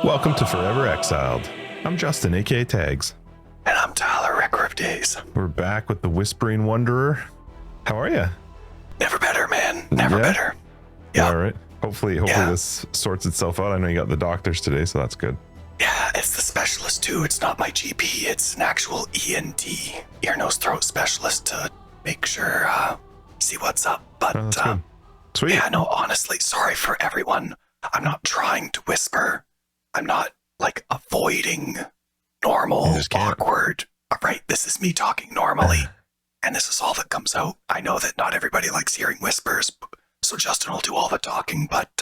Welcome to Forever Exiled. I'm Justin, aka Tags. And I'm Tyler, Wrecker of Days. We're back with the Whispering Wanderer. How are you? Never better, man. Never better. Yeah. All right. Hopefully this sorts itself out. I know you got the doctors today, so that's good. Yeah, it's the specialist too. It's not my GP. It's an actual ENT, ear, nose, throat specialist to make sure, see what's up. But, that's good. Sweet. Yeah, no, honestly, sorry for everyone. I'm not trying to whisper. I'm not, like, avoiding normal, awkward. All right, this is me talking normally, and this is all that comes out. I know that not everybody likes hearing whispers, so Justin will do all the talking, but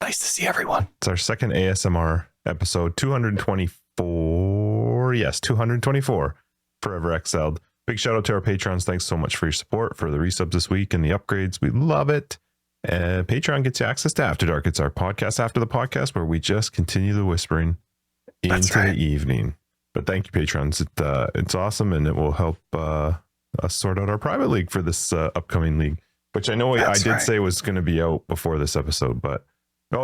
nice to see everyone. It's our second ASMR episode, 224. Yes, 224. Forever Exiled. Big shout out to our patrons. Thanks so much for your support, for the resubs this week and the upgrades. We love it. And Patreon gets you access to After Dark. It's our podcast after the podcast where we just continue the whispering into the evening. But thank you, patrons. It's awesome, and it will help us sort out our private league for this upcoming league, which I know I did say was going to be out before this episode, but no,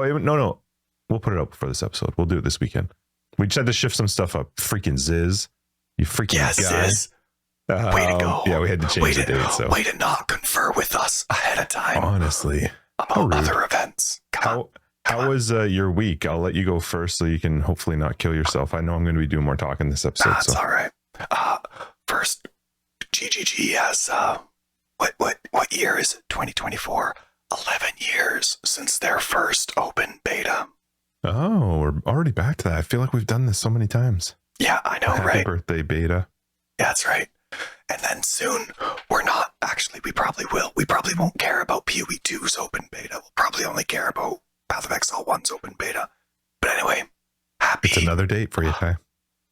we'll put it out before this episode. We'll do it this weekend. We just had to shift some stuff up. Freaking Ziz, you freaking guy. Ziz. Way to go. Yeah, we had to change the date. So way to not confer with us ahead of time. Honestly, about other events. How was your week? I'll let you go first so you can hopefully not kill yourself. I know I'm going to be doing more talking this episode. That's all right. First, GGG has what year is it? 2024. 11 years since their first open beta. Oh, we're already back to that. I feel like we've done this so many times. Yeah, I know, Happy right? birthday beta. Yeah, that's right. And then soon, we probably will. We probably won't care about PoE 2's open beta. We'll probably only care about Path of Exile 1's open beta. But anyway, happy... It's another date for you, Ty.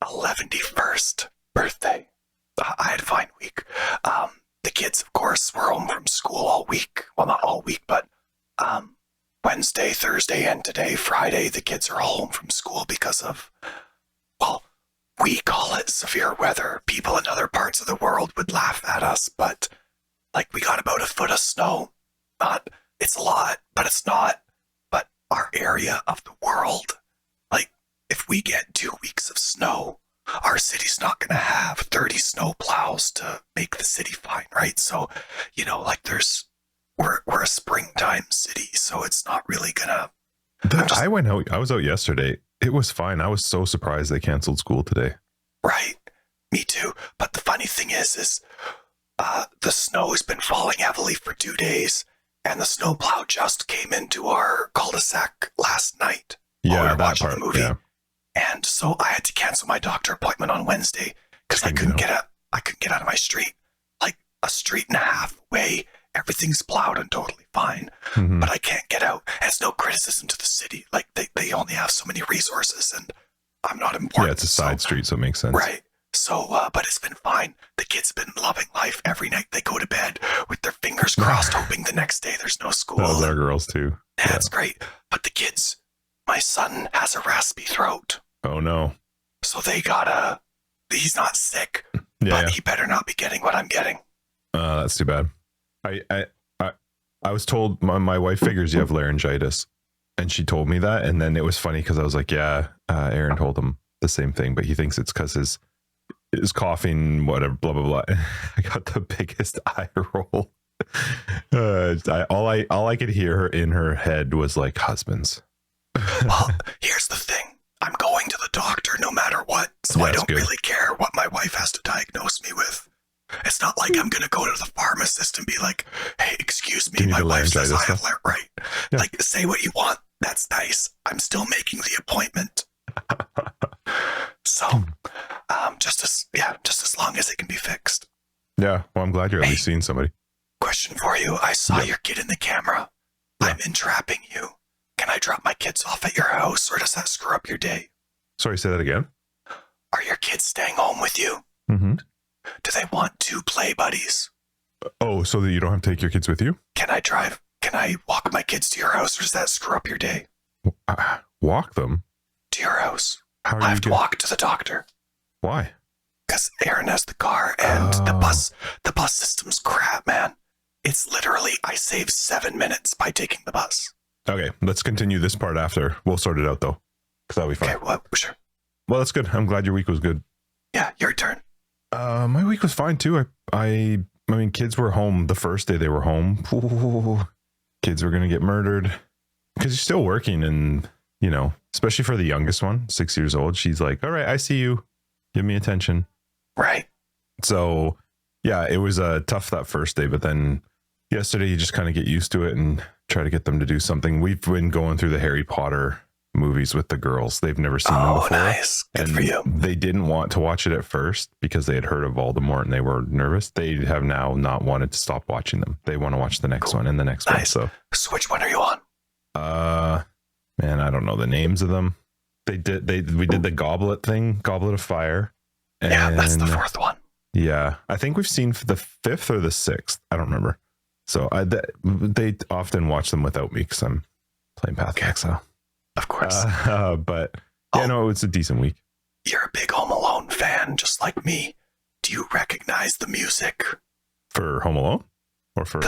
11st birthday. I had a fine week. The kids, of course, were home from school all week. Well, not all week, but Wednesday, Thursday, and today, Friday, the kids are all home from school because of, well, we call it severe weather. People in other parts of the world would laugh at us, but like we got about a foot of snow. It's a lot, but it's not. But our area of the world, like if we get 2 weeks of snow, our city's not going to have 30 snow plows to make the city fine, right? So, like we're a springtime city, so it's not really gonna. I was out yesterday. It was fine. I was so surprised they canceled school today. Right. Me too. But the funny thing is the snow has been falling heavily for 2 days, and the snowplow just came into our cul-de-sac last night. Yeah, we were that watching part. the movie. Yeah. And so I had to cancel my doctor appointment on Wednesday because I couldn't get out of my street. Like a street and a half away, everything's plowed and totally fine, but I can't get out. And it's no criticism to the city. Like they only have so many resources, and I'm not important. Yeah, it's a side street, so it makes sense. Right. So, but it's been fine. The kids have been loving life. Every night they go to bed with their fingers crossed, hoping the next day there's no school. Those are girls too. Yeah, that's great. But the kids, my son has a raspy throat. Oh no. So he's not sick, but he better not be getting what I'm getting. That's too bad. I was told my wife figures you have laryngitis, and she told me that, and then it was funny because I was like, Aaron told him the same thing, but he thinks it's because his coughing, whatever, blah blah blah. I got the biggest eye roll. All I could hear in her head was like husbands. Well, here's the thing. I'm going to the doctor no matter what, so I don't really care what my wife has to diagnose me with. It's not like I'm going to go to the pharmacist and be like, hey, excuse me, my wife says I have right. Yeah. Like, say what you want. That's nice. I'm still making the appointment. So, just as long as it can be fixed. Yeah, well, I'm glad you're at least seeing somebody. Question for you. I saw your kid in the camera. Yeah. I'm entrapping you. Can I drop my kids off at your house, or does that screw up your day? Sorry, say that again. Are your kids staying home with you? Mm-hmm. Do they want 2 play buddies? Oh, so that you don't have to take your kids with you? Can I walk my kids to your house, or does that screw up your day? Walk them? To your house. How I have to walk to the doctor. Why? Because Aaron has the car, and the bus system's crap, man. It's literally, I save 7 minutes by taking the bus. Okay, let's continue this part after. We'll sort it out, though. that'll be fun. Okay, well, sure. Well, that's good. I'm glad your week was good. Yeah, your turn. My week was fine too. I mean, kids were home the first day they were home. Ooh, kids were gonna get murdered because you're still working, and you know, especially for the youngest one, 6 years old. She's like, "All right, I see you. Give me attention." Right. So yeah, it was tough that first day, but then yesterday you just kind of get used to it and try to get them to do something. We've been going through the Harry Potter movies with the girls. They've never seen them before. Nice. Good for you. They didn't want to watch it at first because they had heard of Voldemort and they were nervous. They have now not wanted to stop watching them. They want to watch the next one and the next one. So which one are you on? Man, I don't know the names of them. We did the Goblet thing, Goblet of Fire. And yeah, that's the fourth one. Yeah, I think we've seen the fifth or the sixth. I don't remember. So they often watch them without me because I'm playing Path of Exile. Of course. But yeah, no, it's a decent week. You're a big Home Alone fan, just like me. Do you recognize the music? For Home Alone? Or for...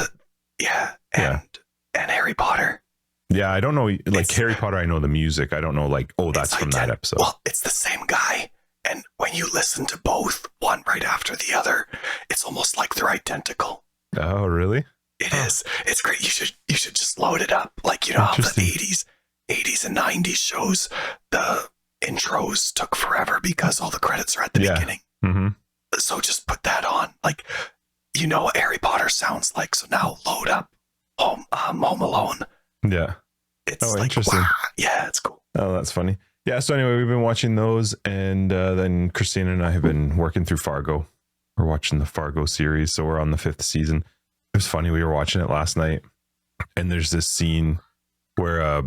and Harry Potter. Yeah, I don't know. Like Harry Potter, I know the music. I don't know like, oh, that's from that episode. Well, it's the same guy. And when you listen to both, one right after the other, it's almost like they're identical. Oh, really? It is. It's great. You should just load it up. Like, you know how the 80s and 90s shows, the intros took forever because all the credits are at the beginning. Mm-hmm. So just put that on. Like, you know what Harry Potter sounds like. So now load up Home Alone. Yeah. It's interesting. Wow. Yeah, it's cool. Oh, that's funny. Yeah. So anyway, we've been watching those, and then Christina and I have been working through Fargo. We're watching the Fargo series, so we're on the 5th season. It was funny. We were watching it last night, and there's this scene where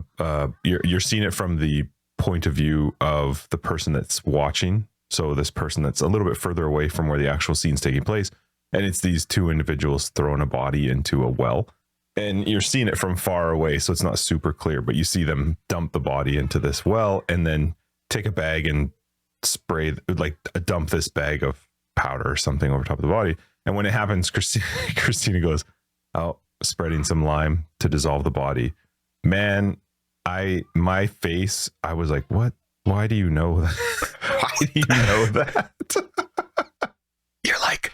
you're seeing it from the point of view of the person that's watching. So this person that's a little bit further away from where the actual scene's taking place, and it's these two individuals throwing a body into a well. And you're seeing it from far away, so it's not super clear, but you see them dump the body into this well and then take a bag and spray, like dump this bag of powder or something over top of the body. And when it happens, Christina goes out spreading some lime to dissolve the body. Man, my face, I was like, what? Why do you know that? Why do you know that? You're like,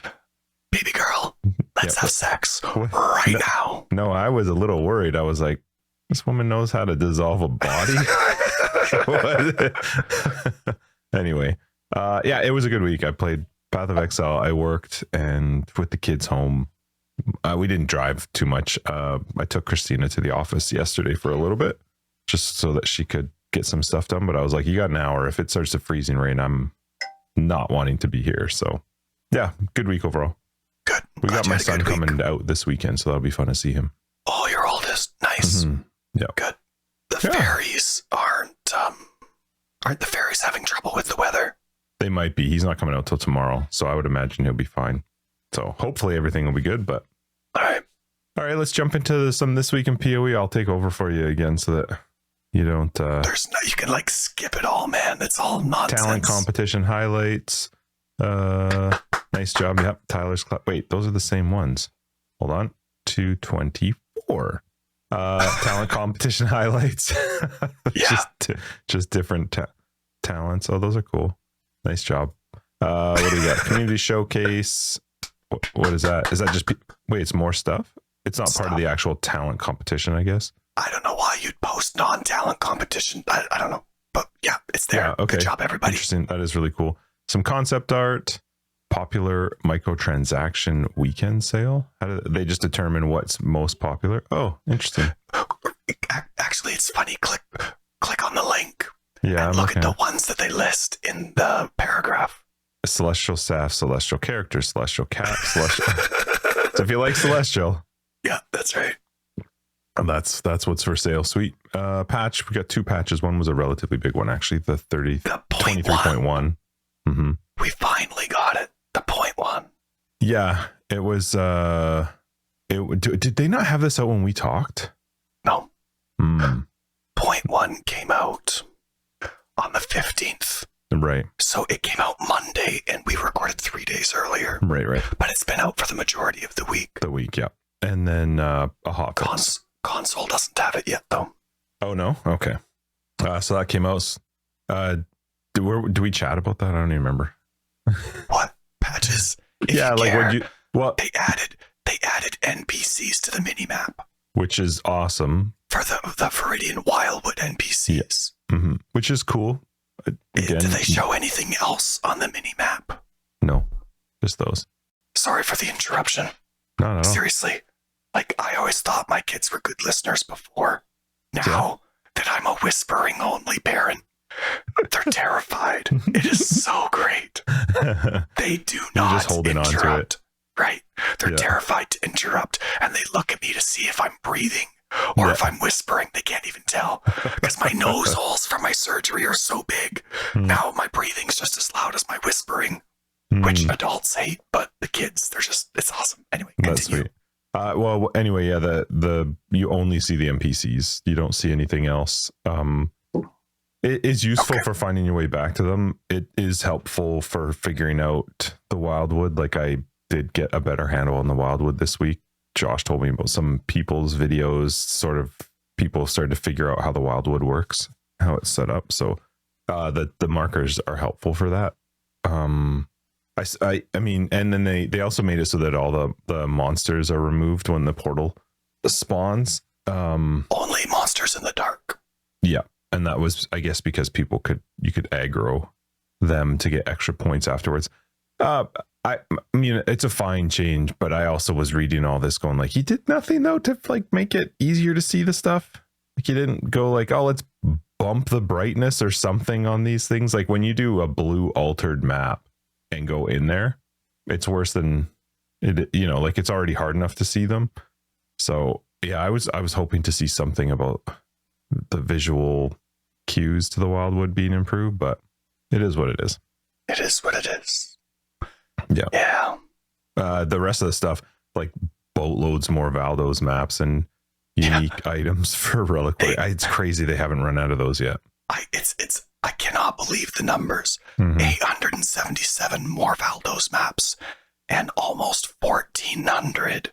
baby girl, let's have sex right now. No, I was a little worried. I was like, this woman knows how to dissolve a body. Anyway, yeah, it was a good week. I played Path of Exile. I worked, and with the kids home, we didn't drive too much. I took Christina to the office yesterday for a little bit, just so that she could get some stuff done. But I was like, you got an hour. If it starts to freezing rain, I'm not wanting to be here. So yeah, good week overall. Good. We got my son coming out this weekend, so that'll be fun to see him. Oh, your oldest. Nice. Mm-hmm. Yeah. Good. The fairies aren't the fairies having trouble with the weather? They might be. He's not coming out till tomorrow, so I would imagine he'll be fine. So hopefully everything will be good, but all right, let's jump into some This Week in PoE. I'll take over for you again so that you don't you can like skip it all, man. It's all nonsense. Talent competition highlights. Nice job. Yep. Tyler's wait, those are the same ones. Hold on. 224. Talent competition highlights. Yeah. just different talents. Oh, those are cool. Nice job. What do we got? Community showcase. What is that? Is that just wait, it's more stuff? It's not part of the actual talent competition, I guess. I don't know why you'd post non-talent competition. I don't know. But yeah, it's there. Yeah, okay. Good job, everybody. Interesting. That is really cool. Some concept art, popular microtransaction weekend sale. How do they just determine what's most popular? Oh, interesting. Actually, it's funny. Click on the link. Yeah, and look at the ones that they list in the paragraph. Celestial staff, celestial character, celestial cat, celestial. So if you like celestial, yeah, that's right. And that's what's for sale. Sweet. Patch. We got 2 patches. One was a relatively big one, actually. The 23.1. Mm-hmm. We finally got it. The 0.1. Yeah, it was. Did they not have this out when we talked? No. 0.1 came out on the 15th. Right. So it came out Monday, and we recorded 3 days earlier. Right. But it's been out for the majority of the week. Yeah. And then a hot console doesn't have it yet, though. Oh no. Okay. So that came out. Do we chat about that? I don't even remember. What patches? Yeah, like care, what you well, they added NPCs to the minimap which is awesome for the Viridian Wildwood NPCs. which is cool. Again, do they show anything else on the minimap? No, just those. Sorry for the interruption. No. Seriously, like I always thought my kids were good listeners before. Now that I'm a whispering only parent, they're terrified. It is so great. They do not just holding interrupt. on to it. Right. They're terrified to interrupt, and they look at me to see if I'm breathing or if I'm whispering. They can't even tell because my nose holes from my surgery are so big. Now my breathing's just as loud as my whispering, which adults hate, but the kids, it's awesome. Anyway, continue. That's sweet. Well, anyway, yeah, the you only see the NPCs. You don't see anything else. It is useful for finding your way back to them. It is helpful for figuring out the Wildwood. Like I did get a better handle on the Wildwood this week. Josh told me about some people's videos, sort of people started to figure out how the Wildwood works, how it's set up. So the markers are helpful for that. I mean, and then they also made it so that all the monsters are removed when the portal spawns. Only monsters in the dark. Yeah. And that was, I guess, because you could aggro them to get extra points afterwards. I mean, it's a fine change, but I also was reading all this going like, he did nothing though to like make it easier to see the stuff. Like you didn't go like, oh, let's bump the brightness or something on these things. Like when you do a blue altered map and go in there, it's worse than it, like it's already hard enough to see them. So yeah, I was hoping to see something about the visual cues to the Wildwood being improved, but it is what it is. It is what it is. Yeah. The rest of the stuff, like boatloads more Valdos maps and unique items for Reliquary. It's crazy they haven't run out of those yet. I cannot believe the numbers. 877 more Valdos maps and almost 1,400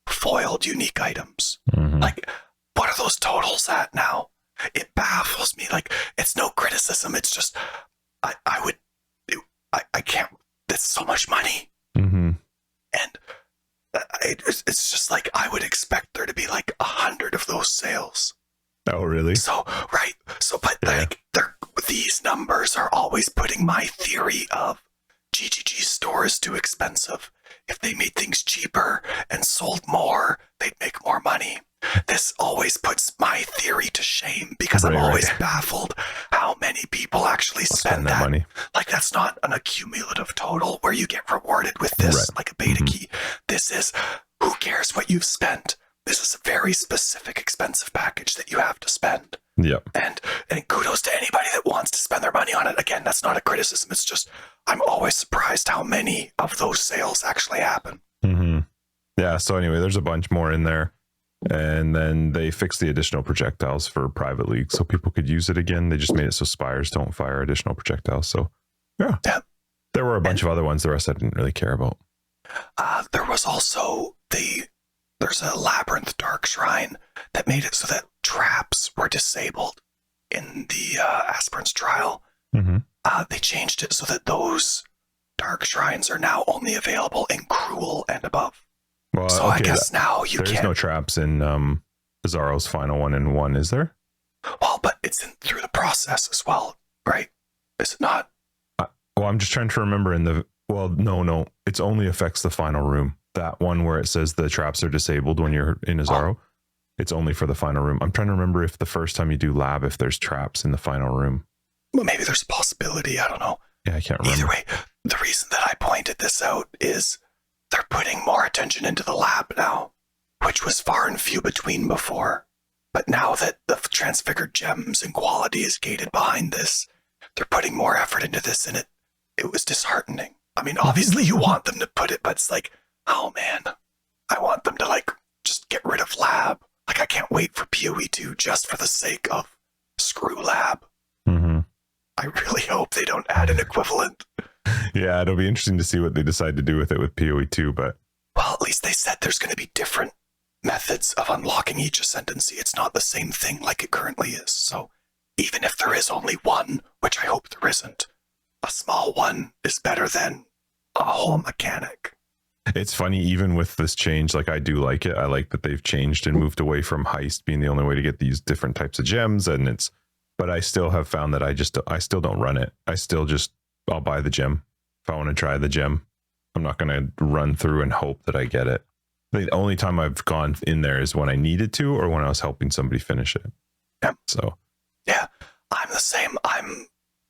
foiled unique items. Like, what are those totals at now? It baffles me. Like, it's no criticism. It's just, I can't. It's so much money. And it's just like, I would expect there to be like 100 of those sales. Oh, really? So, right. So, but like, these numbers are always putting my theory of GGG store is too expensive. If they made things cheaper and sold more, they'd make more money. This always puts my theory to shame because I'm always baffled how many people actually spend that money. Like, that's not an accumulative total where you get rewarded with this, like a beta key. This is, who cares what you've spent? This is a very specific expensive package that you have to spend. Yeah. And kudos to anybody that wants to spend their money on it. Again, that's not a criticism. It's just, I'm always surprised how many of those sales actually happen. Yeah. So anyway, there's a bunch more in there. And then they fixed the additional projectiles for private league so people could use it again. They just made it so spires don't fire additional projectiles. So yeah. There were a bunch of other ones. The rest I didn't really care about. There was also there's a Labyrinth Dark Shrine that made it so that traps were disabled in the Aspirant's Trial. They changed it so that those Dark Shrines are now only available in Cruel and above. Well, so I guess now you can't. There's no traps in Bizarro's final 1-in-1, is there? Well, but it's through the process as well, right? Is it not? Well, I'm just trying to remember no, it only affects the final room. That one where it says the traps are disabled when you're in Bizarro. It's only for the final room. I'm trying to remember if the first time you do lab, if there's traps in the final room. Well, maybe there's a possibility. I don't know. Yeah, I can't remember. Either way, the reason that I pointed this out is they're putting more attention into the lab now, which was far and few between before. But now that the transfigured gems and quality is gated behind this, they're putting more effort into this, and it was disheartening. I mean, obviously you want them to put it, but it's like, oh man, I want them to like just get rid of lab. Like, I can't wait for PoE 2 just for the sake of screw lab. I really hope they don't add an equivalent. Yeah, it'll be interesting to see what they decide to do with it with PoE 2, but... Well, at least they said there's going to be different methods of unlocking each ascendancy. It's not the same thing like it currently is. So even if there is only one, which I hope there isn't, a small one is better than a whole mechanic. It's funny, even with this change, like I do like it. I like that they've changed and moved away from heist being the only way to get these different types of gems. But I still have found that I still don't run it. I'll buy the gem. If I want to try the gem, I'm not going to run through and hope that I get it. The only time I've gone in there is when I needed to, or when I was helping somebody finish it. Yeah. So. Yeah, I'm the same.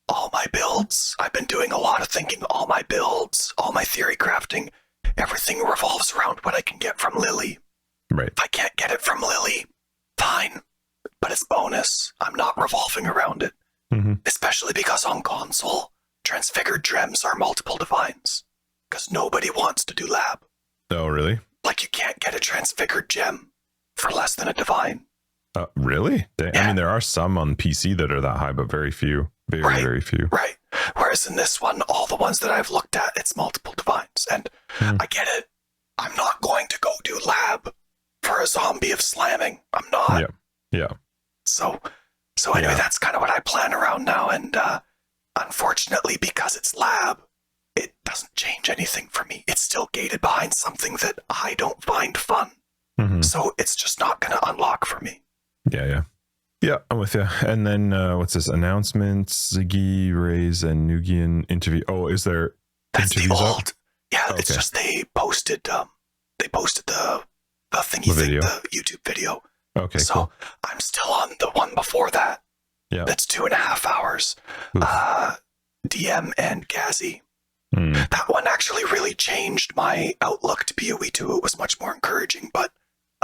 All my builds, I've been doing a lot of thinking. All my builds, all my theory crafting, everything revolves around what I can get from Lily. Right. If I can't get it from Lily, fine. But it's bonus. I'm not revolving around it. Mm-hmm. Especially because on console, transfigured gems are multiple divines. Because nobody wants to do lab. Oh, really? Like, you can't get a transfigured gem for less than a divine. Really? Yeah. I mean, there are some on PC that are that high, but very few. Very few. Right. Whereas in this one, all the ones that I've looked at, it's multiple divines. And I get it. I'm not going to go do lab for a zombie of slamming. I'm not. Yeah. So anyway, that's kind of what I plan around now. And unfortunately, because it's lab, it doesn't change anything for me. It's still gated behind something that I don't find fun. Mm-hmm. So it's just not going to unlock for me. Yeah, I'm with you. And then what's this? Announcements, Ziggy, Rays, and Nugian interview. Oh, is there That's interviews the up? old. Yeah, Okay. It's just they posted the thingy The thing, video. the YouTube video. Okay, So cool. I'm still on the one before that. Yeah. That's 2.5 hours. Oof. DM and Gazi. Mm. That one actually really changed my outlook to PoE 2. It was much more encouraging, but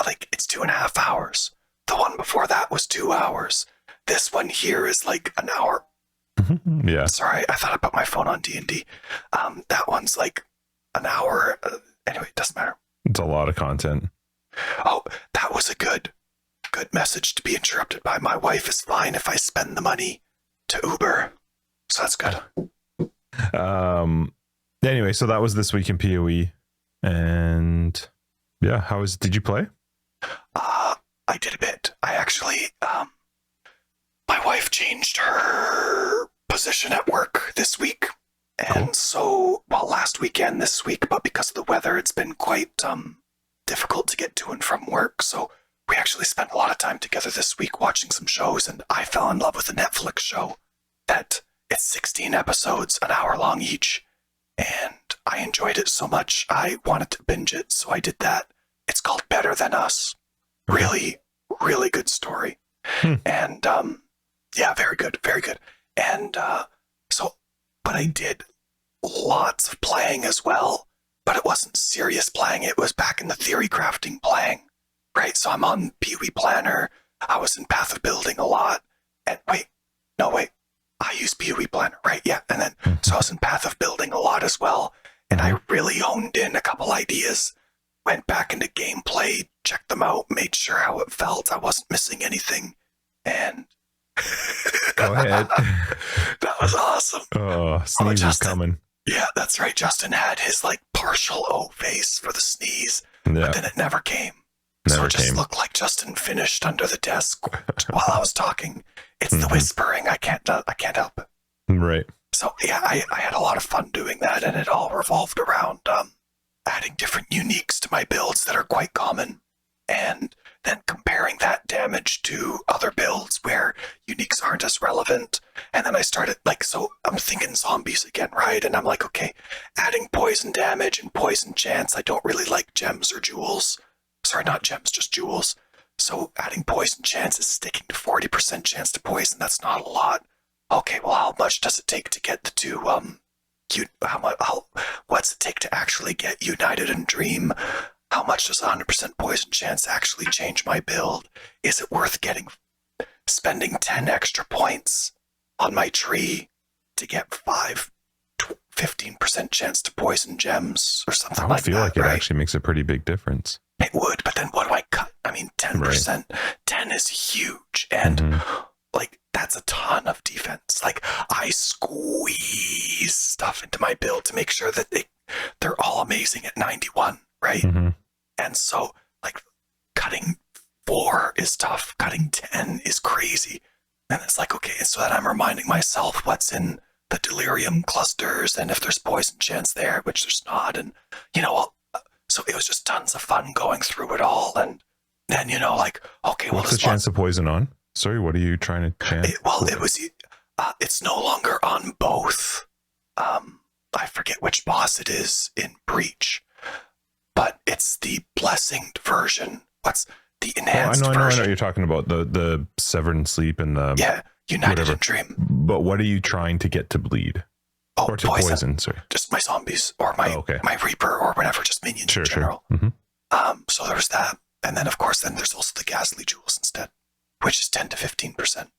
like, it's 2.5 hours. The one before that was 2 hours. This one here is like an hour. Yeah. Sorry, I thought I put my phone on D&D. That one's like an hour. Anyway, it doesn't matter. It's a lot of content. Oh, that was a good message to be interrupted by. My wife is fine if I spend the money to Uber. So that's good. Anyway, so that was this week in PoE. And yeah, did you play? I did a bit. I actually, my wife changed her position at work this week. And so, last weekend, this week, but because of the weather, it's been quite difficult to get to and from work. So we actually spent a lot of time together this week watching some shows, and I fell in love with a Netflix show that it's 16 episodes, an hour long each. And I enjoyed it so much, I wanted to binge it, so I did that. It's called Better Than Us. Really, really good story. And, very good, very good. And, but I did lots of playing as well, but it wasn't serious playing. It was back in the theory crafting playing, right? So I'm on PoE Planner. I was in Path of Building a lot. And I use PoE Planner, right? Yeah. And then, so I was in Path of Building a lot as well. And I really honed in a couple ideas, went back into gameplay, checked them out, made sure how it felt. I wasn't missing anything. And Go ahead. That was awesome. Oh, sneeze is coming. Yeah, that's right. Justin had his like partial O face for the sneeze, but then it never came. So it just looked like Justin finished under the desk while I was talking. It's the whispering. I can't help it. Right. So yeah, I had a lot of fun doing that, and it all revolved around adding different uniques to my builds that are quite common, and then comparing that damage to other builds where uniques aren't as relevant. And then I started so I'm thinking zombies again, right? And I'm like, okay, adding poison damage and poison chance. I don't really like gems or jewels. Sorry, not gems, just jewels. So adding poison chance is sticking to 40% chance to poison. That's not a lot. Okay, well, how much does it take to get the two, what's it take to actually get United and Dream? How much does 100% poison chance actually change my build? Is it worth spending 10 extra points on my tree to get 15% chance to poison gems or something like that? I feel like it actually makes a pretty big difference. It would, but then what do I cut? I mean, 10%, right. 10 is huge. And that's a ton of defense. I squeeze stuff into my build to make sure that they're all amazing at 91, right? Mm-hmm. And so, cutting 4 is tough. Cutting 10 is crazy. And it's like, okay, so then I'm reminding myself what's in the delirium clusters and if there's poison chance there, which there's not. And, so it was just tons of fun going through it all. And then, like, okay, well, what's the chance of poison on? Sorry, what are you trying to chant? It's no longer on both. I forget which boss it is in Breach, but it's the blessinged version. What's the enhanced version? I know what you're talking about. The Severed Sleep and the United in Dream. But what are you trying to get to bleed? Oh, or to poison, sorry. Just my zombies or my Reaper or whatever, just minions in general. Sure. Mm-hmm. So there's that. And then, of course, there's also the Ghastly Jewels instead, which is 10 to 15%.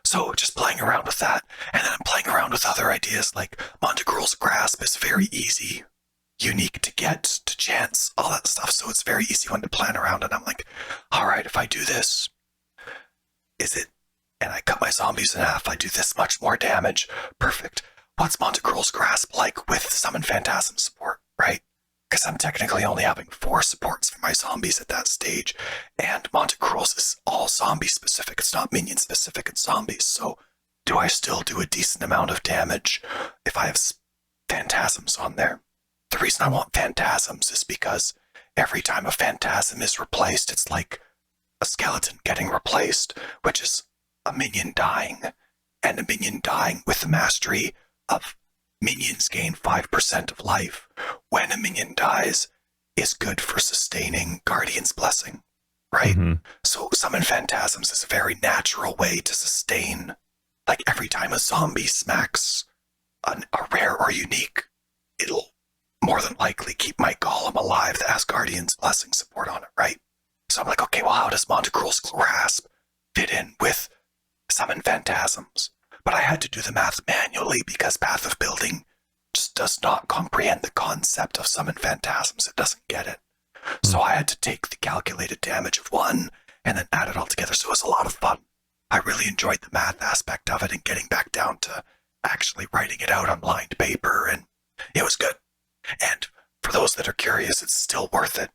So just playing around with that. And then I'm playing around with other ideas like Montegrol's Grasp is very easy, unique to get, to chance, all that stuff. So it's very easy one to plan around. And I'm like, all right, if I do this, and I cut my zombies in half, I do this much more damage. Perfect. What's Montegrol's Grasp like with Summon Phantasm support, right? Because I'm technically only having 4 supports for my zombies at that stage, and Montegrol's is all zombie specific. It's not minion specific, it's zombies. So do I still do a decent amount of damage if I have Phantasms on there? The reason I want Phantasms is because every time a Phantasm is replaced, it's like a skeleton getting replaced, which is a minion dying, and a minion dying with the mastery of minions gain 5% of life when a minion dies is good for sustaining Guardian's Blessing, right? Mm-hmm. So Summon Phantasms is a very natural way to sustain. Like every time a zombie smacks a rare or unique, it'll more than likely keep my Golem alive that has Guardian's Blessing support on it, right? So I'm like, okay, well, how does Montegrol's Grasp fit in with Summon Phantasms? But I had to do the math manually because Path of Building just does not comprehend the concept of Summon Phantasms. It doesn't get it. So I had to take the calculated damage of one and then add it all together. So it was a lot of fun. I really enjoyed the math aspect of it and getting back down to actually writing it out on lined paper, and it was good. And for those that are curious, it's still worth it.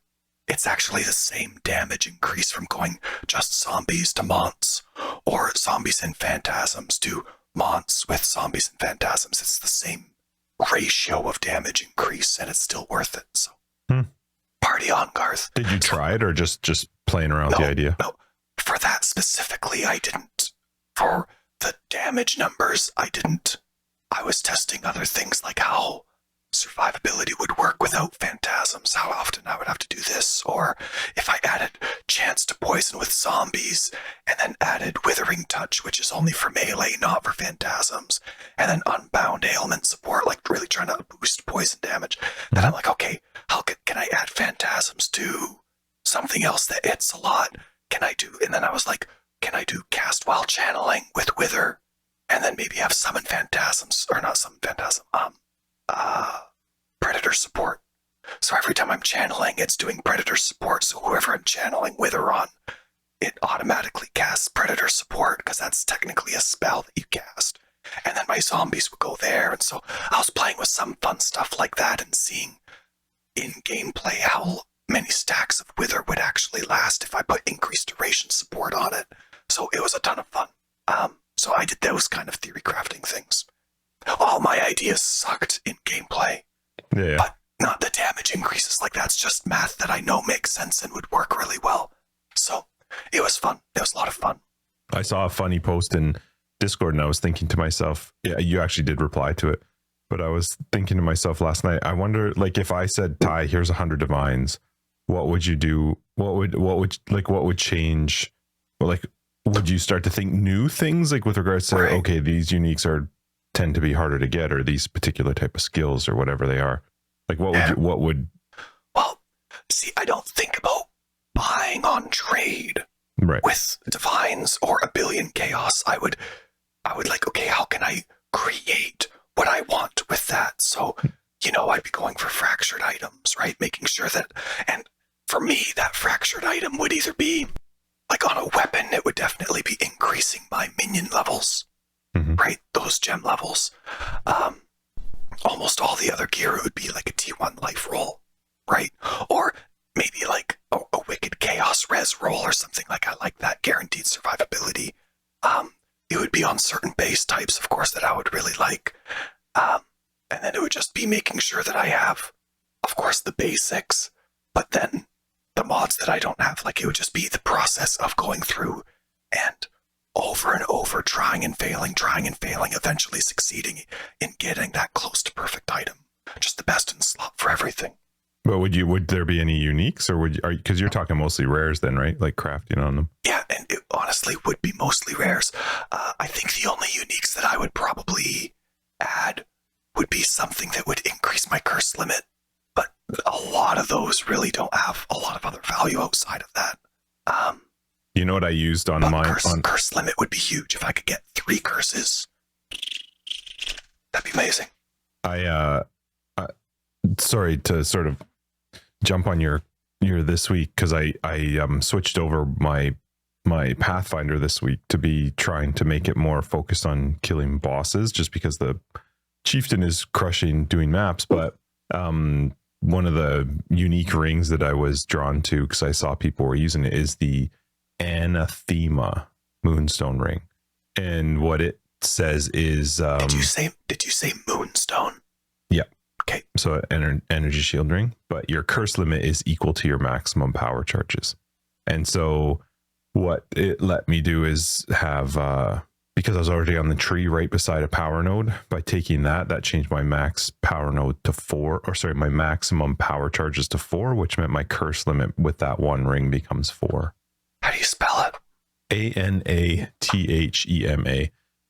It's actually the same damage increase from going just zombies to Monts, or zombies and Phantasms to Monts with zombies and Phantasms. It's the same ratio of damage increase, and it's still worth it. So party on, Garth. Did you try it, or just playing around with the idea? No, for that specifically, I didn't. For the damage numbers, I didn't. I was testing other things like how survivability would work without Phantasms, how often I would have to do this, or if I added chance to poison with zombies and then added Withering Touch, which is only for melee, not for Phantasms, and then Unbound Ailment support, like really trying to boost poison damage. Then I'm like, okay, how can I add Phantasms to something else that hits a lot? Can I do, and then I was like, can I do Cast While Channeling with Wither, and then maybe have Summon Phantasms, or not Summon Phantasm, Predator support. So every time I'm channeling, it's doing Predator support. So whoever I'm channeling Wither on, it automatically casts Predator support because that's technically a spell that you cast. And then my zombies would go there. And so I was playing with some fun stuff like that and seeing in gameplay how many stacks of Wither would actually last if I put increased duration support on it. So it was a ton of fun. So I did those kind of theory crafting things. All my ideas sucked in gameplay, but not the damage increases. Like, that's just math that I know makes sense and would work really well. So it was fun. It was a lot of fun. I saw a funny post in Discord and I was thinking to myself, yeah, you actually did reply to it, but I was thinking to myself last night, I wonder, like, if I said, Ty, here's 100 divines, what would you do? What would change? Like, would you start to think new things, like with regards to, okay, these uniques tend to be harder to get, or these particular type of skills or whatever they are? Like, well, see, I don't think about buying on trade with divines or a billion chaos. I would like, okay, how can I create what I want with that? So, I'd be going for fractured items, right? Making sure that, and for me, that fractured item would either be like on a weapon, it would definitely be increasing my minion levels, right? Those gem levels. Almost all the other gear, it would be like a T1 life roll, right? Or maybe like a wicked chaos res roll or something. Like, I like that guaranteed survivability. It would be on certain base types, of course, that I would really like. And then it would just be making sure that I have, of course, the basics, but then the mods that I don't have. Like, it would just be the process of going through and over trying and failing, eventually succeeding in getting that close to perfect item. Just the best in slot for everything. But would there be any uniques, or because you're talking mostly rares then, right? Like crafting on them. Yeah, and it honestly would be mostly rares. I think the only uniques that I would probably add would be something that would increase my curse limit. But a lot of those really don't have a lot of other value outside of that. You know what I used on my curse limit would be huge. If I could get 3 curses, that'd be amazing. Sorry to sort of jump on your this week, because I switched over my Pathfinder this week to be trying to make it more focused on killing bosses, just because the chieftain is crushing doing maps. But one of the unique rings that I was drawn to, because I saw people were using it, is the Anathema Moonstone ring. And what it says is did you say Moonstone? Yeah. Okay. So energy shield ring, but your curse limit is equal to your maximum power charges. And so what it let me do is have because I was already on the tree right beside a power node, by taking that changed my max power node to 4, or sorry, my maximum power charges to 4, which meant my curse limit with that one ring becomes 4. How do you spell it? Anathema.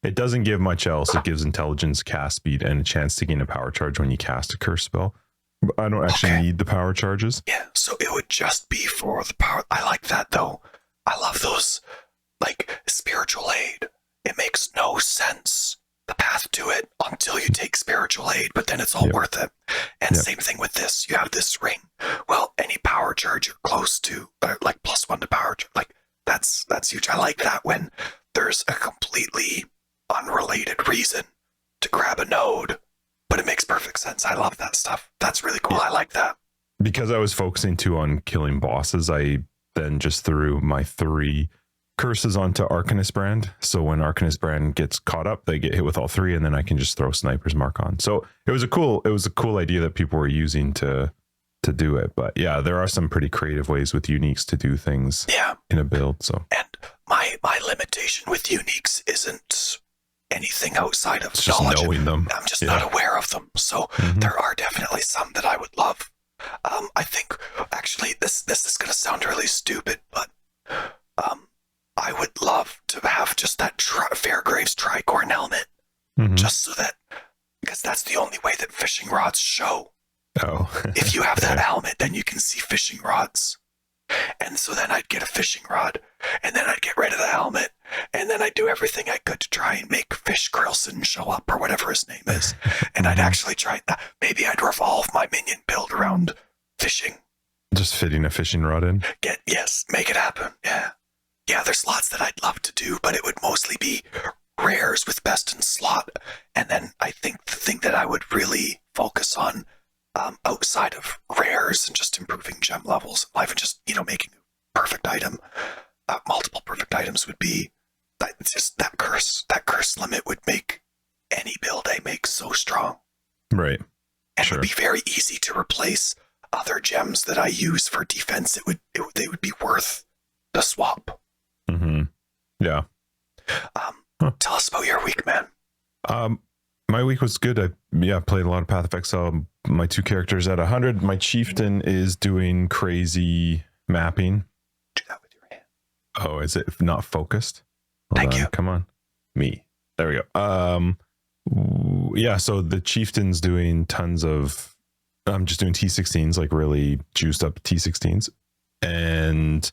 It doesn't give much else. It gives intelligence, cast speed, and a chance to gain a power charge when you cast a curse spell. But I don't actually need the power charges. Yeah, so it would just be for the power. I like that, though. I love those, like, spiritual aid. It makes no sense, the path to it, until you take spiritual aid, but then it's all worth it. And same thing with this. You have this ring. Well, any power charge you're close to, like +1 to power charge, like, that's huge. I like that when there's a completely unrelated reason to grab a node, but it makes perfect sense. I love that stuff. That's really cool. I like that. Because I was focusing too on killing bosses, I then just threw my 3 curses onto Arcanist Brand. So when Arcanist Brand gets caught up, they get hit with all 3, and then I can just throw Sniper's Mark on. So it was a cool idea that people were using to do it. But yeah, there are some pretty creative ways with uniques to do things in a build. So, and my limitation with uniques isn't anything outside of it's just knowledge. Knowing them. I'm just not aware of them. So there are definitely some that I would love. I think actually this is going to sound really stupid, but I would love to have just that Fairgraves tricorn helmet, just so that, because that's the only way that fishing rods show. Oh. If you have that helmet, then you can see fishing rods. And so then I'd get a fishing rod, and then I'd get rid of the helmet, and then I'd do everything I could to try and make Fish Grillson show up, or whatever his name is. And I'd actually try, maybe I'd revolve my minion build around fishing. Just fitting a fishing rod in? Make it happen, yeah. Yeah, there's lots that I'd love to do, but it would mostly be rares with best in slot. And then I think the thing that I would really focus on outside of rares and just improving gem levels in life and just, making a perfect item, multiple perfect items, would be just that curse limit would make any build I make so strong. Right. And it would be very easy to replace other gems that I use for defense. They would be worth the swap. Yeah. Tell us about your week, man. My week was good. I played a lot of Path of Exile. My 2 characters at 100. My chieftain is doing crazy mapping. Do that with your hand. Oh, is it not focused? Thank you. Come on. Me. There we go. Yeah, so the chieftain's doing tons of, I'm just doing T16s, like really juiced up T16s. And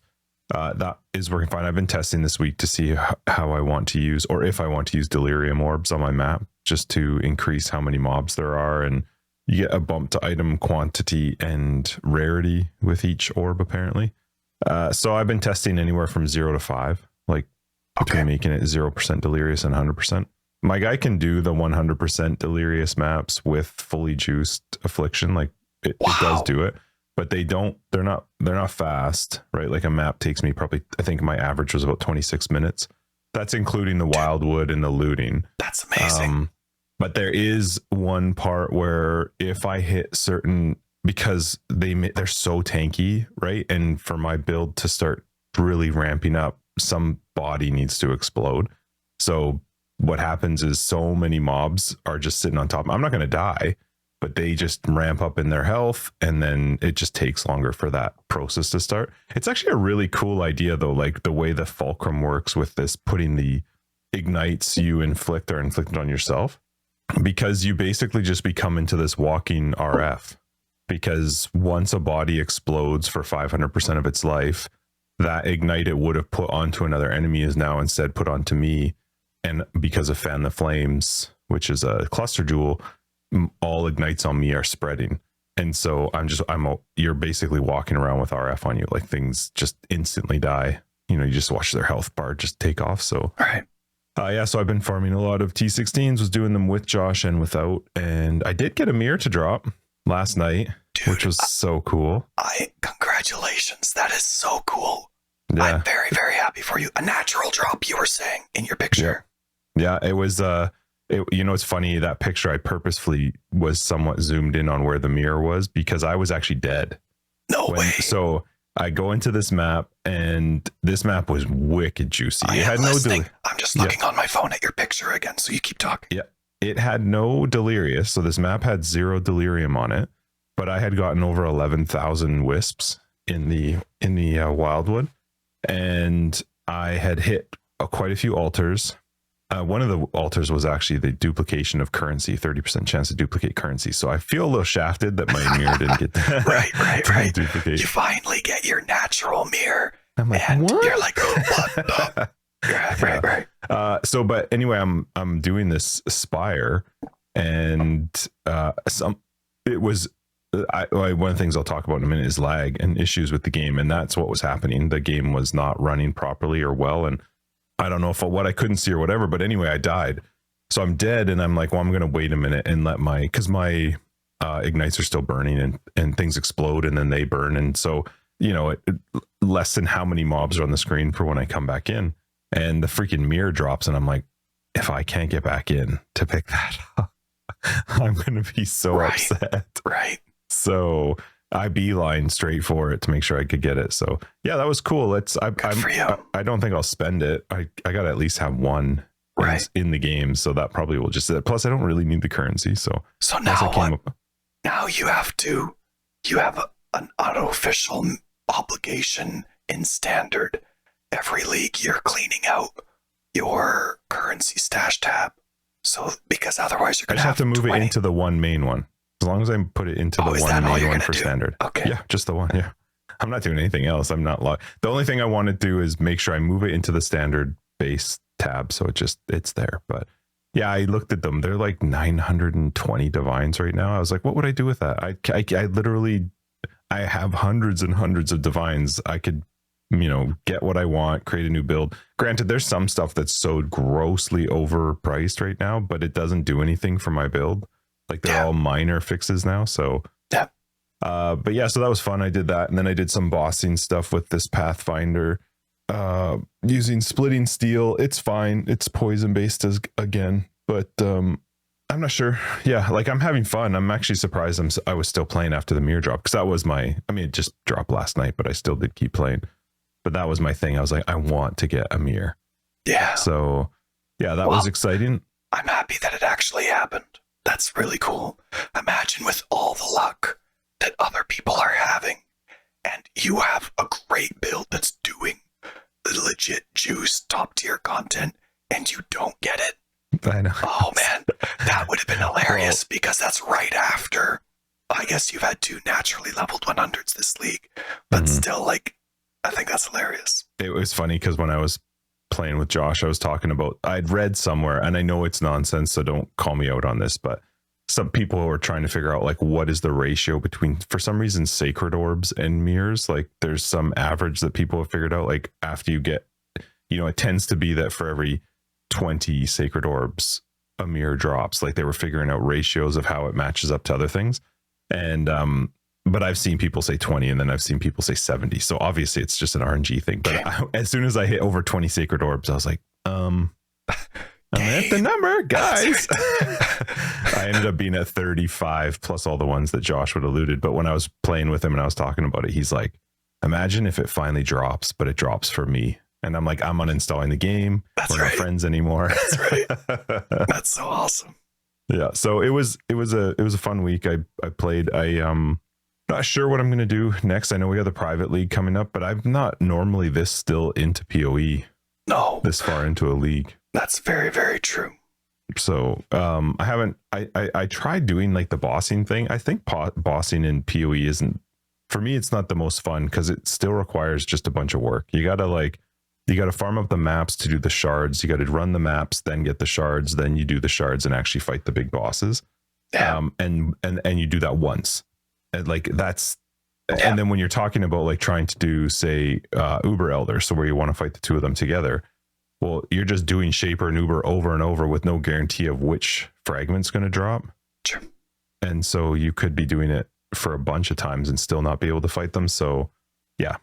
that is working fine. I've been testing this week to see how I want to use, or if I want to use delirium orbs on my map, just to increase how many mobs there are. And you get a bump to item quantity and rarity with each orb, apparently. So I've been testing anywhere from 0 to 5, like between making it 0% delirious and 100%. My guy can do the 100% delirious maps with fully juiced affliction. Like it does do it, but they're not fast, right? Like a map takes me probably, I think my average was about 26 minutes. That's including the wildwood and the looting. That's amazing. But there is one part where if I hit certain, because they're so tanky, right? And for my build to start really ramping up, some body needs to explode. So what happens is so many mobs are just sitting on top. I'm not going to die, but they just ramp up in their health, and then it just takes longer for that process to start. It's actually a really cool idea though, like the way the fulcrum works with this, putting the ignites you inflict are inflicted on yourself, because you basically just become into this walking RF. Because once a body explodes for 500% of its life, that ignite it would have put onto another enemy is now instead put onto me. And because of Fan the Flames, which is a cluster jewel, all ignites on me are spreading. And so you're basically walking around with RF on you, like things just instantly die. You know, you just watch their health bar just take off. So, right. So I've been farming a lot of T16s, was doing them with Josh and without. And I did get a mirror to drop last night, dude, which was so cool. Congratulations. That is so cool. Yeah. I'm very, very happy for you. A natural drop, you were saying in your picture. Yeah, it was, it's funny, that picture I purposefully was somewhat zoomed in on where the mirror was, because I was actually dead. No way. So I go into this map, and this map was wicked juicy. It had I'm just looking on my phone at your picture again, so you keep talking. Yeah, it had no delirious, so this map had 0 delirium on it, but I had gotten over 11,000 wisps in the wildwood, and I had hit quite a few altars. One of the altars was actually the duplication of currency, 30% chance to duplicate currency. So I feel a little shafted that my mirror didn't get right. duplicate. You finally get your natural mirror. I'm like, and what? You're like, what? Right. But anyway, I'm doing this spire, and it was. One of the things I'll talk about in a minute is lag and issues with the game, and that's what was happening. The game was not running properly or well, and I don't know if I couldn't see or whatever, but anyway, I died. So I'm dead, and I'm like, well, I'm going to wait a minute and let because my ignites are still burning, and things explode and then they burn. And so, less than how many mobs are on the screen for when I come back in, and the freaking mirror drops, and I'm like, if I can't get back in to pick that up, I'm going to be so upset. Right. So I beeline straight for it to make sure I could get it. So yeah, that was cool. I don't think I'll spend it. I got to at least have one in the game. So that probably will just, plus I don't really need the currency. So now what? Now you have an unofficial obligation in standard. Every league you're cleaning out your currency stash tab. So because otherwise you're going to have to move 20. it into the one main one. As long as I put it into the one main one for standard. Okay. Yeah, just the one. Yeah. I'm not doing anything else. I'm not the only thing I want to do is make sure I move it into the standard base tab. So it's there. But yeah, I looked at them. They're like 920 divines right now. I was like, what would I do with that? I literally, I have hundreds and hundreds of divines. I could, get what I want, create a new build. Granted, there's some stuff that's so grossly overpriced right now, but it doesn't do anything for my build. Like they're all minor fixes now. So, but yeah, so that was fun. I did that. And then I did some bossing stuff with this Pathfinder, using splitting steel. It's fine. It's poison based again, but, I'm not sure. Yeah. Like I'm having fun. I'm actually surprised I was still playing after the mirror drop. Cause that was it just dropped last night, but I still did keep playing, but that was my thing. I was like, I want to get a mirror. Yeah. So yeah, that was exciting. I'm happy that it actually happened. That's really cool. Imagine with all the luck that other people are having, and you have a great build that's doing the legit juice, top tier content, and you don't get it. I know. Oh man, that would have been hilarious because that's right after. I guess you've had 2 naturally leveled 100s this league, but still, I think that's hilarious. It was funny because when I was playing with Josh, I was talking about, I'd read somewhere, and I know it's nonsense, so don't call me out on this, but some people were trying to figure out what is the ratio between, for some reason, sacred orbs and mirrors. Like there's some average that people have figured out, like after you get, it tends to be that for every 20 sacred orbs, a mirror drops. Like they were figuring out ratios of how it matches up to other things. And but I've seen people say 20, and then I've seen people say 70. So obviously it's just an RNG thing. But as soon as I hit over 20 sacred orbs, I was like, I'm at the number, guys. I ended up being at 35 plus all the ones that Josh would alluded. But when I was playing with him and I was talking about it, he's like, imagine if it finally drops, but it drops for me. And I'm like, I'm uninstalling the game. We're not friends anymore. That's right. That's so awesome. Yeah. So it was a fun week. I played. Not sure what I'm going to do next. I know we have the private league coming up, but I'm not normally this still into PoE. No. This far into a league. That's very, very true. So I tried doing like the bossing thing. I think bossing in PoE isn't, for me, it's not the most fun because it still requires just a bunch of work. You got to farm up the maps to do the shards. You got to run the maps, then get the shards, then you do the shards and actually fight the big bosses. Yeah. And you do that once. And like that's, and then when you're talking about like trying to do, say, Uber Elder, so where you want to fight the two of them together, well, you're just doing Shaper and Uber over and over with no guarantee of which fragment's going to drop. Sure. And so you could be doing it for a bunch of times and still not be able to fight them. So yeah,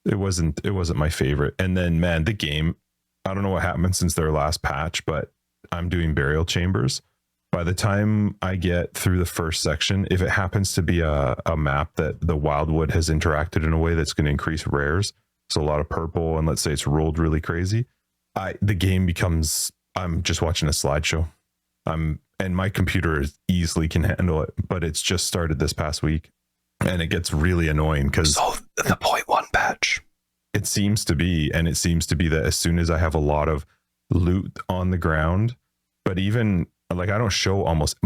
it wasn't my favorite. And then, man, the game, I don't know what happened since their last patch, but I'm doing burial chambers. By the time I get through the first section, if it happens to be a map that the Wildwood has interacted in a way that's going to increase rares, so a lot of purple, and let's say it's rolled really crazy, the game becomes, I'm just watching a slideshow. And my computer easily can handle it, but it's just started this past week, and it gets really annoying because so the 0.1 patch. It seems to be, and it seems to be that as soon as I have a lot of loot on the ground, but even like I don't show almost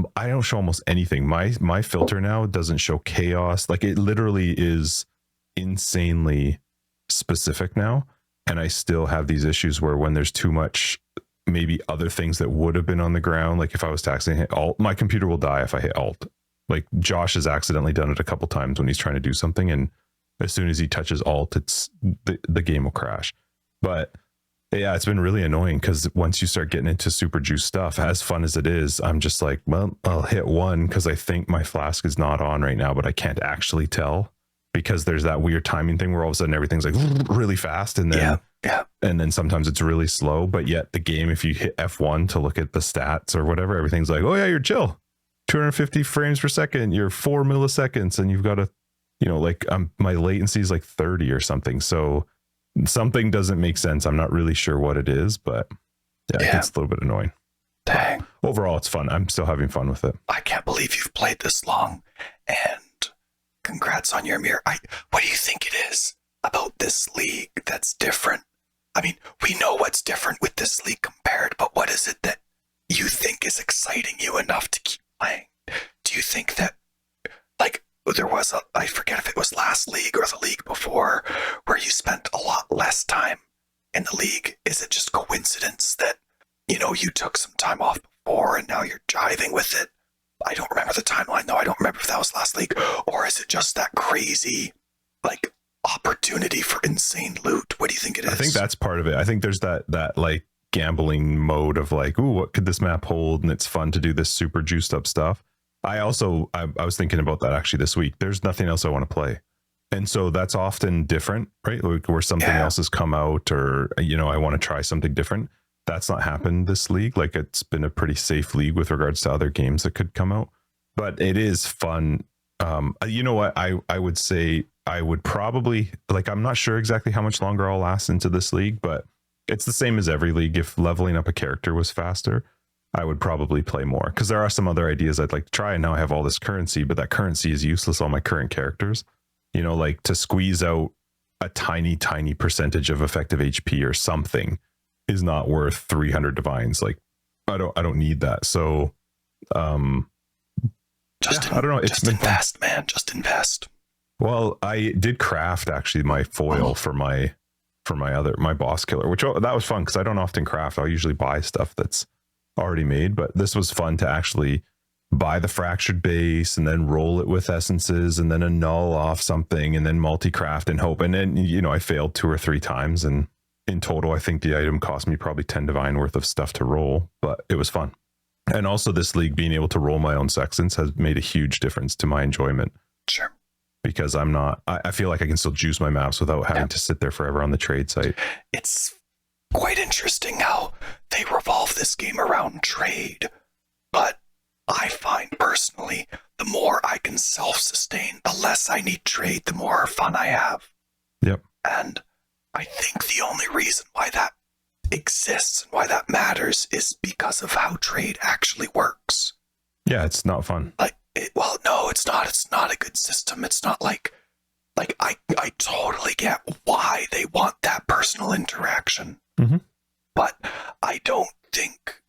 anything. My filter now doesn't show chaos. Like it literally is insanely specific now. And I still have these issues where when there's too much, maybe other things that would have been on the ground, like if I was to accidentally hit Alt, my computer will die if I hit Alt. Like Josh has accidentally done it a couple times when he's trying to do something, and as soon as he touches Alt, it's the game will crash. But yeah, it's been really annoying because once you start getting into super juice stuff, as fun as it is, I'm just like, well, I'll hit one because I think my flask is not on right now, but I can't actually tell because there's that weird timing thing where all of a sudden everything's like really fast, and then and then sometimes it's really slow. But yet the game, if you hit F1 to look at the stats or whatever, everything's like, oh yeah, you're chill, 250 frames per second, you're 4 milliseconds, and you've got a, like my latency is like 30 or something. So something doesn't make sense. I'm not really sure what it is, but yeah, it gets a little bit annoying. Dang. Overall, it's fun. I'm still having fun with it. I can't believe you've played this long, and congrats on your mirror. What do you think it is about this league that's different? I mean, we know what's different with this league compared, but what is it that you think is exciting you enough to keep playing? Do you think that, like, there was I forget if it was last league or the league before, where you spent a lot less time in the league? Is it just coincidence that, you took some time off before and now you're jiving with it? I don't remember the timeline though. I don't remember if that was last league, or is it just that crazy, like, opportunity for insane loot? What do you think it is? I think that's part of it. I think there's that like gambling mode of like, ooh, what could this map hold? And it's fun to do this super juiced up stuff. I was thinking about that actually this week. There's nothing else I want to play. And so that's often different, right? Like where something else has come out, or, I want to try something different. That's not happened this league. Like it's been a pretty safe league with regards to other games that could come out, but it is fun. You know what? I would say I would probably, like, I'm not sure exactly how much longer I'll last into this league, but it's the same as every league. If leveling up a character was faster, I would probably play more, because there are some other ideas I'd like to try. And now I have all this currency, but that currency is useless on my current characters. Like to squeeze out a tiny percentage of effective HP or something is not worth 300 divines. Like I don't need that. So I don't know. It's been invest, man. Just invest. Well, I did craft actually my foil for my boss killer, which that was fun because I don't often craft. I'll usually buy stuff that's already made, but this was fun to actually buy the fractured base and then roll it with essences and then annul off something and then multi-craft and hope. And then, I failed 2 or 3 times. And in total, I think the item cost me probably 10 divine worth of stuff to roll, but it was fun. And also this league, being able to roll my own sextants has made a huge difference to my enjoyment. Sure. Because I feel like I can still juice my maps without having to sit there forever on the trade site. It's quite interesting how they revolve this game around trade. But I find personally, the more I can self-sustain, the less I need trade, the more fun I have. Yep. And I think the only reason why that exists and why that matters is because of how trade actually works. Yeah, it's not fun. Well, no, it's not. It's not a good system. It's not like I totally get why they want that personal interaction. Mm-hmm. But I don't think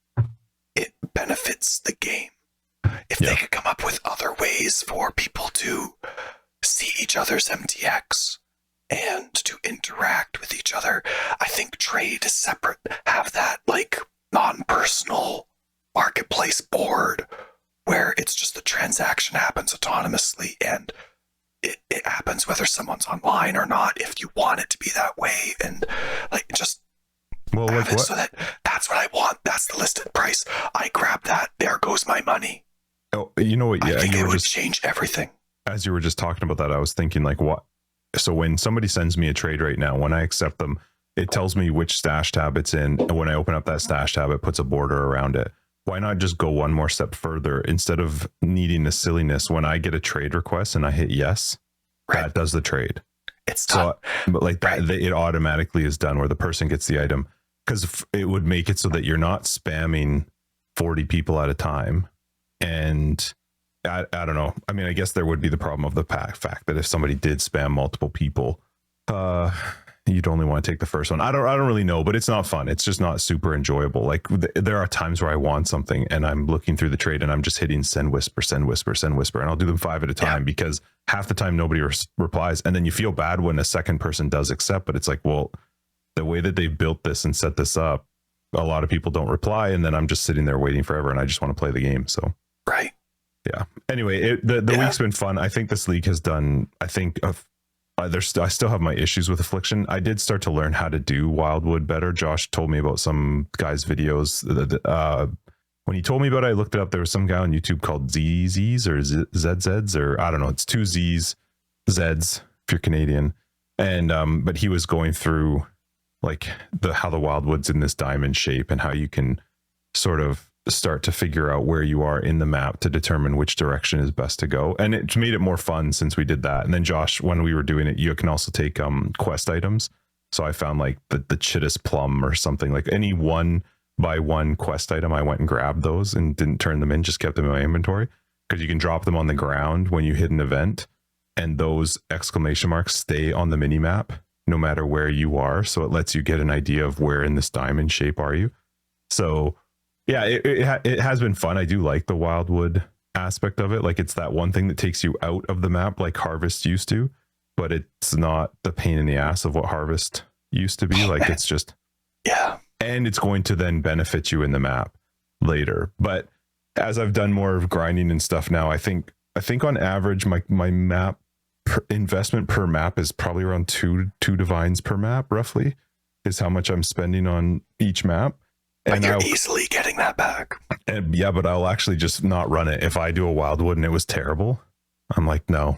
it benefits the game. If they could come up with other ways for people to see each other's MTX and to interact with each other, I think trade is separate. Have that like non-personal marketplace board where it's just the transaction happens autonomously and it happens whether someone's online or not, if you want it to be that way, and like just have it so that's what I want. That's the listed price. I grab that. There goes my money. Oh, you know what? Yeah, I think it would change everything. As you were just talking about that, I was thinking like, what? So when somebody sends me a trade right now, when I accept them, it tells me which stash tab it's in. And when I open up that stash tab, it puts a border around it. Why not just go one more step further? Instead of needing the silliness, when I get a trade request and I hit yes, that does the trade. It's done. So, but like that, it automatically is done where the person gets the item, because it would make it so that you're not spamming 40 people at a time. And I don't know. I mean, I guess there would be the problem of the fact that if somebody did spam multiple people, you'd only want to take the first one. I don't really know, but it's not fun. It's just not super enjoyable. Like there are times where I want something and I'm looking through the trade and I'm just hitting send whisper, send whisper, send whisper, and I'll do them 5 at a time because half the time nobody replies, and then you feel bad when a second person does accept. But it's like, well, the way that they've built this and set this up, a lot of people don't reply, and then I'm just sitting there waiting forever, and I just want to play the game. So yeah. Anyway, the week's been fun. I think this league has done. I think I still have my issues with Affliction. I did start to learn how to do Wildwood better. Josh told me about some guy's videos. When he told me about it, I looked it up. There was some guy on YouTube called ZZs or ZZs, or I don't know. It's 2 Z's, Zs if you're Canadian. And but he was going through like how the Wildwood's in this diamond shape and how you can sort of start to figure out where you are in the map to determine which direction is best to go. And it made it more fun since we did that. And then Josh, when we were doing it, you can also take quest items. So I found like the chittest plum or something, like any 1-by-1 quest item. I went and grabbed those and didn't turn them in, just kept them in my inventory, because you can drop them on the ground when you hit an event, and those exclamation marks stay on the mini map no matter where you are. So it lets you get an idea of where in this diamond shape are you. So yeah, it has been fun. I do like the Wildwood aspect of it. Like it's that one thing that takes you out of the map like Harvest used to, but it's not the pain in the ass of what Harvest used to be. Like it's just, and it's going to then benefit you in the map later. But as I've done more of grinding and stuff now, I think on average, my map investment per map is probably around two divines per map, roughly, is how much I'm spending on each map. But and you're easily getting that back. And yeah, but I'll actually just not run it. If I do a Wildwood and it was terrible, I'm like, no,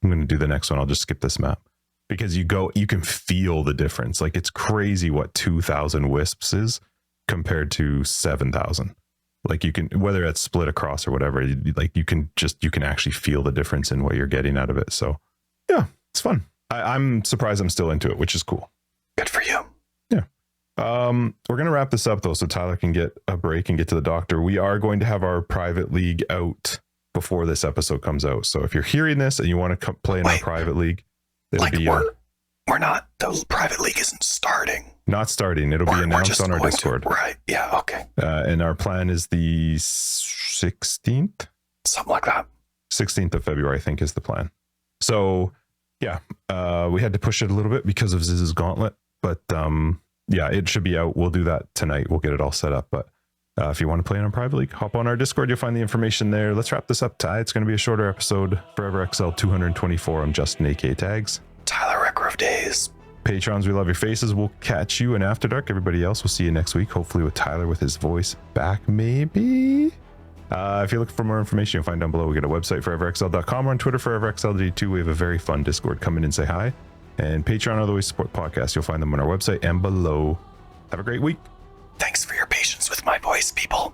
I'm going to do the next one. I'll just skip this map, because you can feel the difference. Like it's crazy what 2,000 wisps is compared to 7,000. Like you can, whether it's split across or whatever, like you can actually feel the difference in what you're getting out of it. So yeah, it's fun. I'm surprised I'm still into it, which is cool. Good for you. Yeah. We're going to wrap this up though, so Tyler can get a break and get to the doctor. We are going to have our private league out before this episode comes out. So if you're hearing this and you want to play in our private league, it'll be we're not, the private league isn't starting. Not starting. It'll be announced on our Discord. Right. Yeah. Okay. And our plan is the 16th? Something like that. 16th of February, I think, is the plan. So yeah, we had to push it a little bit because of Ziz's gauntlet, but yeah, it should be out. We'll do that tonight. We'll get it all set up. But if you want to play in our private league, hop on our Discord. You'll find the information there. Let's wrap this up, Ty. It's going to be a shorter episode. Forever Exile 224. I'm Justin, AK Tags. Tyler, Wrecker of Days. Patrons, we love your faces. We'll catch you in After Dark. Everybody else, we'll see you next week. Hopefully with Tyler with his voice back, maybe. If you're looking for more information, you'll find down below. We got a website, foreverexiled.com. We're on Twitter, foreverexiled. We have a very fun Discord. Come in and say hi. And Patreon, all the way support the podcast. You'll find them on our website and below. Have a great week. Thanks for your patience with my voice, people.